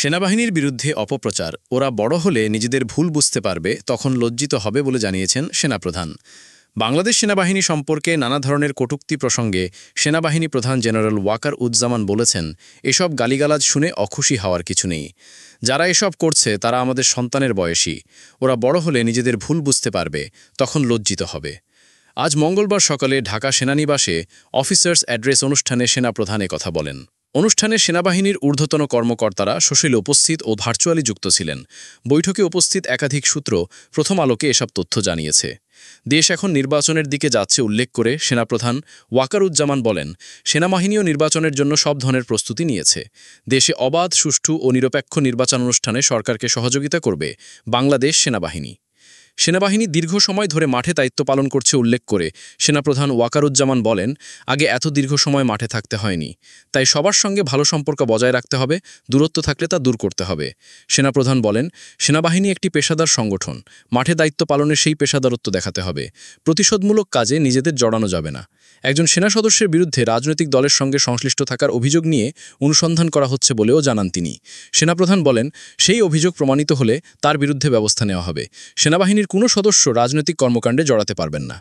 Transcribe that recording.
সেনাবাহিনীর বিরুদ্ধে অপপ্রচার ওরা বড় হলে নিজেদের ভুল বুঝতে পারবে তখন লজ্জিত হবে বলে জানিয়েছেন সেনাপ্রধান। বাংলাদেশ সেনাবাহিনী সম্পর্কে নানা ধরনের কটূক্তি প্রসঙ্গে সেনাবাহিনী প্রধান জেনারেল ওয়াকার উজ্জামান বলেছেন, এসব গালিগালাজ শুনে অখুশি হওয়ার কিছু নেই। যারা এসব করছে তারা আমাদের সন্তানের বয়সী। ওরা বড় হলে নিজেদের ভুল বুঝতে পারবে, তখন লজ্জিত হবে। আজ মঙ্গলবার সকালে ঢাকা সেনানিবাসে অফিসার্স অ্যাড্রেস অনুষ্ঠানে সেনাপ্রধান কথা বলেন। অনুষ্ঠানে সেনাবাহিনীর ঊর্ধ্বতন কর্মকর্তারা সশরীরে উপস্থিত ও ভার্চুয়ালি যুক্ত ছিলেন। বৈঠকে উপস্থিত একাধিক সূত্র প্রথম আলোকে এসব তথ্য জানিয়েছে। দেশ এখন নির্বাচনের দিকে যাচ্ছে উল্লেখ করে সেনাপ্রধান ওয়াকারুজ্জামান বলেন, সেনাবাহিনীও নির্বাচনের জন্য সব ধরনের প্রস্তুতি নিয়েছে। দেশে অবাধ, সুষ্ঠু ও নিরপেক্ষ নির্বাচন অনুষ্ঠানে সরকারকে সহযোগিতা করবে বাংলাদেশ সেনাবাহিনী। সেনাবাহিনী দীর্ঘ সময় ধরে মাঠে দায়িত্ব পালন করছে উল্লেখ করে সেনাপ্রধান ওয়াকারুজ্জামান বলেন, আগে এত দীর্ঘ সময় মাঠে থাকতে হয়নি। তাই সবার সঙ্গে ভালো সম্পর্ক বজায় রাখতে হবে, দূরত্ব থাকলে তা দূর করতে হবে। সেনাপ্রধান বলেন, সেনাবাহিনী একটি পেশাদার সংগঠন, মাঠে দায়িত্ব পালনে সেই পেশাদারত্ব দেখাতে হবে। প্রতিশোধমূলক কাজে নিজেদের জড়ানো যাবে না। একজন সেনা সদস্যের বিরুদ্ধে রাজনৈতিক দলের সঙ্গে সংশ্লিষ্ট থাকার অভিযোগ নিয়ে অনুসন্ধান করা হচ্ছে বলেও জানান তিনি। সেনাপ্রধান বলেন, সেই অভিযোগ প্রমাণিত হলে তার বিরুদ্ধে ব্যবস্থা নেওয়া হবে। সেনাবাহিনীর কোনো সদস্য রাজনৈতিক কর্মকাণ্ডে জড়াতে পারবেন না।